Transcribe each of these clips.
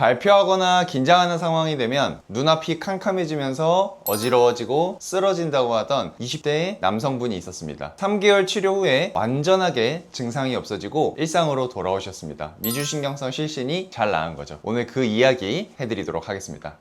발표하거나 긴장하는 상황이 되면 눈앞이 캄캄해지면서 어지러워지고 쓰러진다고 하던 20대의 남성분이 있었습니다. 3개월 치료 후에 완전하게 증상이 없어지고 일상으로 돌아오셨습니다. 미주신경성 실신이 잘 나은 거죠. 오늘 그 이야기 해드리도록 하겠습니다.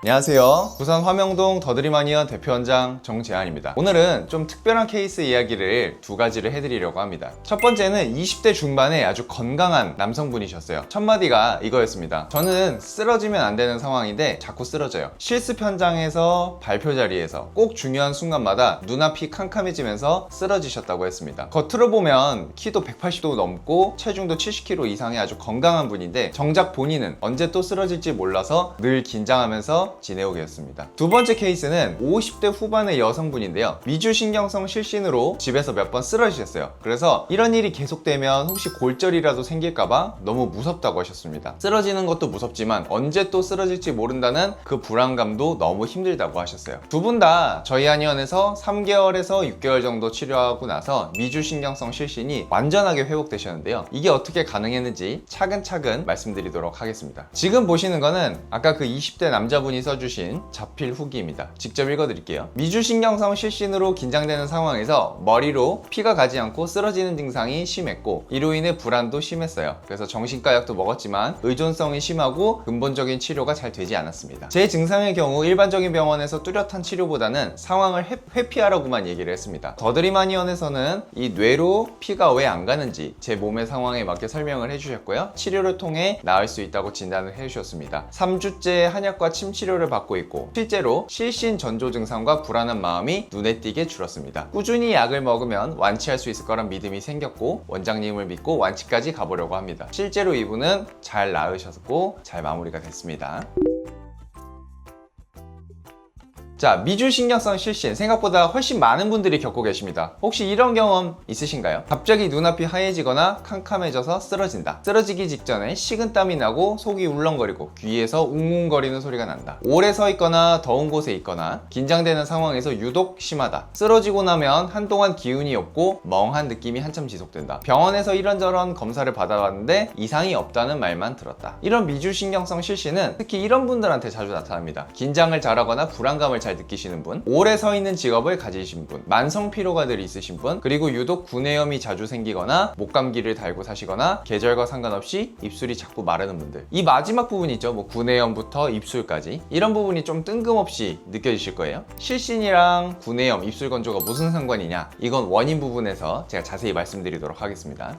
안녕하세요. 부산 화명동 더드림아니언 대표원장 정재환입니다. 오늘은 좀 특별한 케이스 이야기를 두 가지를 해드리려고 합니다. 첫 번째는 20대 중반에 아주 건강한 남성분이셨어요. 첫 마디가 이거였습니다. 저는 쓰러지면 안 되는 상황인데 자꾸 쓰러져요. 실습 현장에서 발표 자리에서 꼭 중요한 순간마다 눈앞이 캄캄해지면서 쓰러지셨다고 했습니다. 겉으로 보면 키도 180도 넘고 체중도 70kg 이상의 아주 건강한 분인데 정작 본인은 언제 또 쓰러질지 몰라서 늘 긴장하면서 지내오겠습니다. 두 번째 케이스는 50대 후반의 여성분인데요. 미주신경성 실신으로 집에서 몇 번 쓰러지셨어요. 그래서 이런 일이 계속되면 혹시 골절이라도 생길까봐 너무 무섭다고 하셨습니다. 쓰러지는 것도 무섭지만 언제 또 쓰러질지 모른다는 그 불안감도 너무 힘들다고 하셨어요. 두 분 다 저희 한의원에서 3개월에서 6개월 정도 치료하고 나서 미주신경성 실신이 완전하게 회복되셨는데요. 이게 어떻게 가능했는지 차근차근 말씀드리도록 하겠습니다. 지금 보시는 거는 아까 그 20대 남자분이 써주신 자필 후기입니다. 직접 읽어드릴게요. 미주신경성 실신으로 긴장되는 상황에서 머리로 피가 가지 않고 쓰러지는 증상이 심했고 이로 인해 불안도 심했어요. 그래서 정신과 약도 먹었지만 의존성이 심하고 근본적인 치료가 잘 되지 않았습니다. 제 증상의 경우 일반적인 병원에서 뚜렷한 치료보다는 상황을 회피하라고만 얘기를 했습니다. 더드림아니언에서는 이 뇌로 피가 왜 안 가는지 제 몸의 상황에 맞게 설명을 해주셨고요. 치료를 통해 나을 수 있다고 진단을 해주셨습니다. 3주째 한약과 침 치료를 받고 있고 실제로 실신 전조 증상과 불안한 마음이 눈에 띄게 줄었습니다. 꾸준히 약을 먹으면 완치할 수 있을 거란 믿음이 생겼고 원장님을 믿고 완치까지 가보려고 합니다. 실제로 이분은 잘 나으셨고 잘 마무리가 됐습니다. 자, 미주신경성 실신 생각보다 훨씬 많은 분들이 겪고 계십니다. 혹시 이런 경험 있으신가요? 갑자기 눈앞이 하얘지거나 캄캄해져서 쓰러진다. 쓰러지기 직전에 식은땀이 나고 속이 울렁거리고 귀에서 웅웅거리는 소리가 난다. 오래 서 있거나 더운 곳에 있거나 긴장되는 상황에서 유독 심하다. 쓰러지고 나면 한동안 기운이 없고 멍한 느낌이 한참 지속된다. 병원에서 이런저런 검사를 받아봤는데 이상이 없다는 말만 들었다. 이런 미주신경성 실신은 특히 이런 분들한테 자주 나타납니다. 긴장을 잘하거나 불안감을 잘 느끼시는 분, 오래 서 있는 직업을 가지신 분, 만성 피로가 늘 있으신 분, 그리고 유독 구내염이 자주 생기거나 목감기를 달고 사시거나 계절과 상관없이 입술이 자꾸 마르는 분들. 이 마지막 부분 있죠. 뭐 구내염부터 입술까지 이런 부분이 좀 뜬금없이 느껴지실 거예요. 실신이랑 구내염, 입술 건조가 무슨 상관이냐? 이건 원인 부분에서 제가 자세히 말씀드리도록 하겠습니다.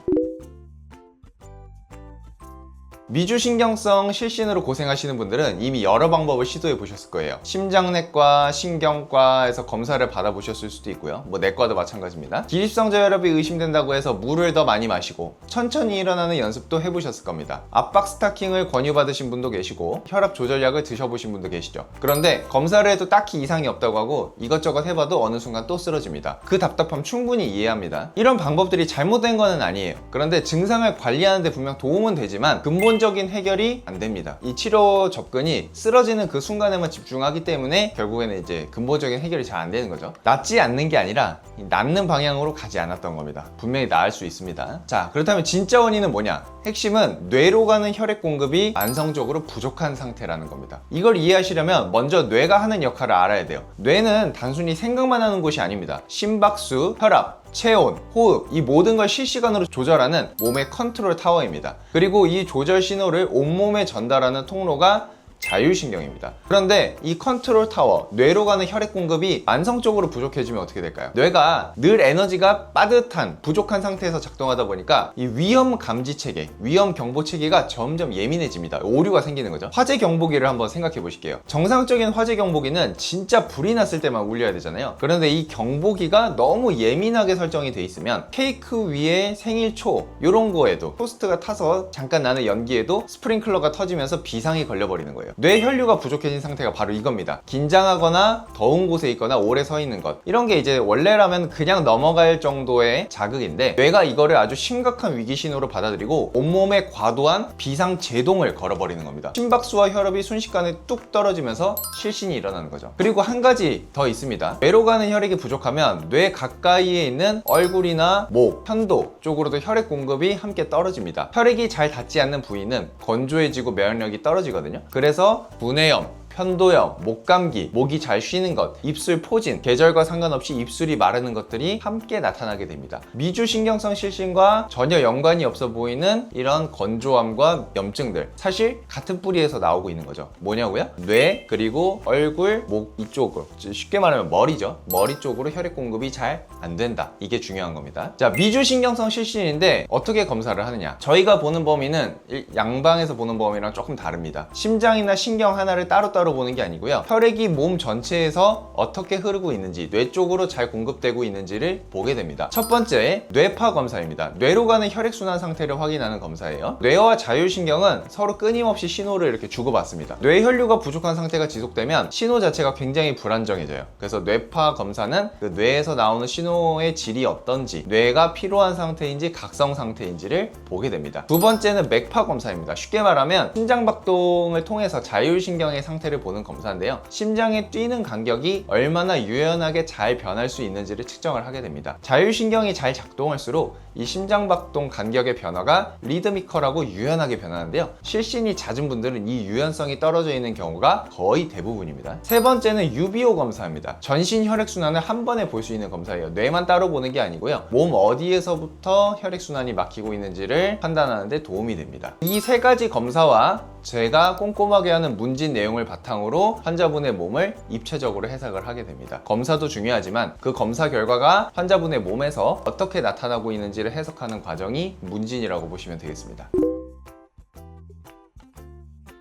미주신경성 실신으로 고생하시는 분들은 이미 여러 방법을 시도해 보셨을 거예요. 심장내과, 신경과에서 검사를 받아보셨을 수도 있고요. 뭐 내과도 마찬가지입니다. 기립성 저혈압이 의심된다고 해서 물을 더 많이 마시고 천천히 일어나는 연습도 해보셨을 겁니다. 압박 스타킹을 권유받으신 분도 계시고 혈압 조절약을 드셔보신 분도 계시죠. 그런데 검사를 해도 딱히 이상이 없다고 하고 이것저것 해봐도 어느 순간 또 쓰러집니다. 그 답답함 충분히 이해합니다. 이런 방법들이 잘못된 거는 아니에요. 그런데 증상을 관리하는 데 분명 도움은 되지만 근본적인 해결이 안 됩니다. 이 치료 접근이 쓰러지는 그 순간에만 집중하기 때문에 결국에는 이제 근본적인 해결이 잘 안 되는 거죠. 낫지 않는 게 아니라 낫는 방향으로 가지 않았던 겁니다. 분명히 나을 수 있습니다. 자, 그렇다면 진짜 원인은 뭐냐? 핵심은 뇌로 가는 혈액 공급이 만성적으로 부족한 상태라는 겁니다. 이걸 이해하시려면 먼저 뇌가 하는 역할을 알아야 돼요. 뇌는 단순히 생각만 하는 곳이 아닙니다. 심박수, 혈압, 체온, 호흡 이 모든 걸 실시간으로 조절하는 몸의 컨트롤 타워입니다. 그리고 이 조절 신호를 온몸에 전달하는 통로가 자율신경입니다. 그런데 이 컨트롤 타워, 뇌로 가는 혈액 공급이 만성적으로 부족해지면 어떻게 될까요? 뇌가 늘 에너지가 빠듯한, 부족한 상태에서 작동하다 보니까 이 위험 감지 체계, 위험 경보 체계가 점점 예민해집니다. 오류가 생기는 거죠. 화재 경보기를 한번 생각해 보실게요. 정상적인 화재 경보기는 진짜 불이 났을 때만 울려야 되잖아요. 그런데 이 경보기가 너무 예민하게 설정이 돼 있으면 케이크 위에 생일초 이런 거에도 토스트가 타서 잠깐 나는 연기에도 스프링클러가 터지면서 비상이 걸려버리는 거예요. 거예요. 뇌 혈류가 부족해진 상태가 바로 이겁니다. 긴장하거나 더운 곳에 있거나 오래 서 있는 것, 이런 게 이제 원래라면 그냥 넘어갈 정도의 자극인데 뇌가 이거를 아주 심각한 위기 신호로 받아들이고 온몸에 과도한 비상 제동을 걸어버리는 겁니다. 심박수와 혈압이 순식간에 뚝 떨어지면서 실신이 일어나는 거죠. 그리고 한 가지 더 있습니다. 뇌로 가는 혈액이 부족하면 뇌 가까이에 있는 얼굴이나 목, 편도 쪽으로도 혈액 공급이 함께 떨어집니다. 혈액이 잘 닿지 않는 부위는 건조해지고 면역력이 떨어지거든요. 그래서 분해염, 편도염, 목감기, 목이 잘 쉬는 것, 입술 포진, 계절과 상관없이 입술이 마르는 것들이 함께 나타나게 됩니다. 미주신경성 실신과 전혀 연관이 없어 보이는 이런 건조함과 염증들, 사실 같은 뿌리에서 나오고 있는 거죠. 뭐냐고요? 뇌, 그리고 얼굴, 목 이쪽으로, 쉽게 말하면 머리죠. 머리 쪽으로 혈액 공급이 잘 안 된다. 이게 중요한 겁니다. 자, 미주신경성 실신인데 어떻게 검사를 하느냐? 저희가 보는 범위는 양방에서 보는 범위랑 조금 다릅니다. 심장이나 신경 하나를 따로따로 보는 게 아니고요. 혈액이 몸 전체에서 어떻게 흐르고 있는지, 뇌 쪽으로 잘 공급되고 있는지를 보게 됩니다. 첫 번째, 뇌파 검사입니다. 뇌로 가는 혈액순환 상태를 확인하는 검사예요. 뇌와 자율신경은 서로 끊임없이 신호를 이렇게 주고받습니다. 뇌 혈류가 부족한 상태가 지속되면 신호 자체가 굉장히 불안정해져요. 그래서 뇌파 검사는 그 뇌에서 나오는 신호의 질이 어떤지, 뇌가 피로한 상태인지 각성 상태인지를 보게 됩니다. 두 번째는 맥파 검사입니다. 쉽게 말하면 심장박동을 통해서 자율신경의 상태를 보는 검사인데요. 심장의 뛰는 간격이 얼마나 유연하게 잘 변할 수 있는지를 측정을 하게 됩니다. 자율신경이 잘 작동할수록 이 심장박동 간격의 변화가 리드미컬하고 유연하게 변하는데요. 실신이 잦은 분들은 이 유연성이 떨어져 있는 경우가 거의 대부분입니다. 세 번째는 UBO 검사입니다. 전신 혈액순환을 한 번에 볼 수 있는 검사예요. 뇌만 따로 보는 게 아니고요. 몸 어디에서부터 혈액순환이 막히고 있는지를 판단하는 데 도움이 됩니다. 이 세 가지 검사와 제가 꼼꼼하게 하는 문진 내용을 바탕으로 환자분의 몸을 입체적으로 해석을 하게 됩니다. 검사도 중요하지만 그 검사 결과가 환자분의 몸에서 어떻게 나타나고 있는지를 해석하는 과정이 문진이라고 보시면 되겠습니다.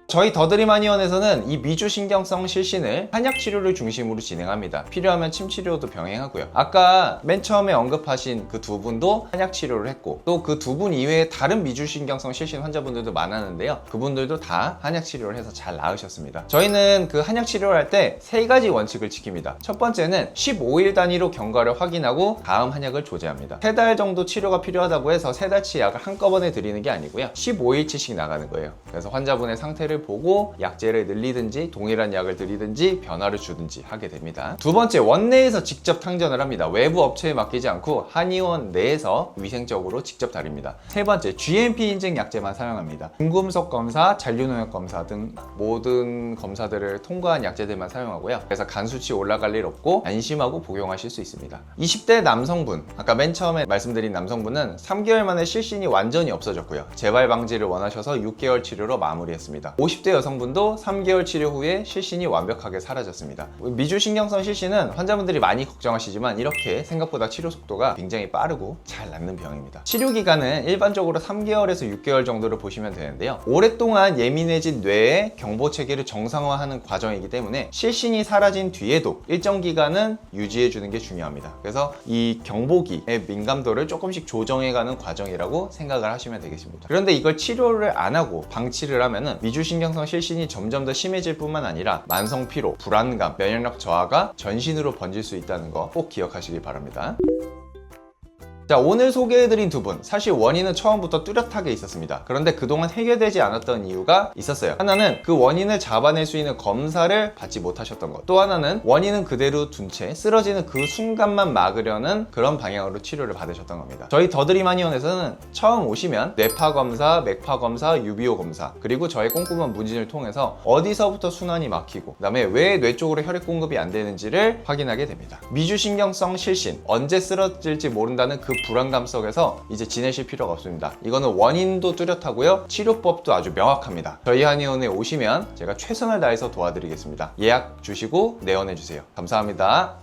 저희 더드림아니원에서는 이 미주신경성 실신을 한약 치료를 중심으로 진행합니다. 필요하면 침 치료도 병행하고요. 아까 맨 처음에 언급하신 그 두 분도 한약 치료를 했고, 또 그 두 분 이외에 다른 미주신경성 실신 환자분들도 많았는데요. 그분들도 다 한약 치료를 해서 잘 나으셨습니다. 저희는 그 한약 치료를 할 때 세 가지 원칙을 지킵니다. 첫 번째는 15일 단위로 경과를 확인하고 다음 한약을 조제합니다. 3달 정도 치료가 필요하다고 해서 3달치 약을 한꺼번에 드리는 게 아니고요. 15일치씩 나가는 거예요. 그래서 환자분의 상태를 보고 약제를 늘리든지 동일한 약을 드리든지 변화를 주든지 하게 됩니다. 두 번째, 원내에서 직접 탕전을 합니다. 외부 업체에 맡기지 않고 한의원 내에서 위생적으로 직접 다립니다. 세 번째, GMP 인증 약제만 사용합니다. 중금속 검사, 잔류농약 검사 등 모든 검사들을 통과한 약제들만 사용하고요. 그래서 간 수치 올라갈 일 없고 안심하고 복용하실 수 있습니다. 20대 남성분, 아까 맨 처음에 말씀드린 남성분은 3개월 만에 실신이 완전히 없어졌고요. 재발 방지를 원하셔서 6개월 치료로 마무리했습니다. 50대 여성분도 3개월 치료 후에 실신이 완벽하게 사라졌습니다. 미주신경성 실신은 환자분들이 많이 걱정하시지만 이렇게 생각보다 치료 속도가 굉장히 빠르고 잘 낫는 병입니다. 치료 기간은 일반적으로 3개월에서 6개월 정도를 보시면 되는데요. 오랫동안 예민해진 뇌의 경보 체계를 정상화하는 과정이기 때문에 실신이 사라진 뒤에도 일정 기간은 유지해주는 게 중요합니다. 그래서 이 경보기의 민감도를 조금씩 조정해가는 과정이라고 생각을 하시면 되겠습니다. 그런데 이걸 치료를 안 하고 방치를 하면은 미주신경성 실신이 점점 더 심해질 뿐만 아니라 만성 피로, 불안감, 면역력 저하가 전신으로 번질 수 있다는 거 꼭 기억하시기 바랍니다. 자, 오늘 소개해드린 두 분, 사실 원인은 처음부터 뚜렷하게 있었습니다. 그런데 그동안 해결되지 않았던 이유가 있었어요. 하나는 그 원인을 잡아낼 수 있는 검사를 받지 못하셨던 것, 또 하나는 원인은 그대로 둔 채 쓰러지는 그 순간만 막으려는 그런 방향으로 치료를 받으셨던 겁니다. 저희 더드림아니원에서는 처음 오시면 뇌파 검사, 맥파 검사, UBO 검사, 그리고 저희 꼼꼼한 문진을 통해서 어디서부터 순환이 막히고 그 다음에 왜 뇌 쪽으로 혈액 공급이 안 되는지를 확인하게 됩니다. 미주신경성 실신, 언제 쓰러질지 모른다는 그 불안감 속에서 이제 지내실 필요가 없습니다. 이거는 원인도 뚜렷하고요, 치료법도 아주 명확합니다. 저희 한의원에 오시면 제가 최선을 다해서 도와드리겠습니다. 예약 주시고 내원해 주세요. 감사합니다.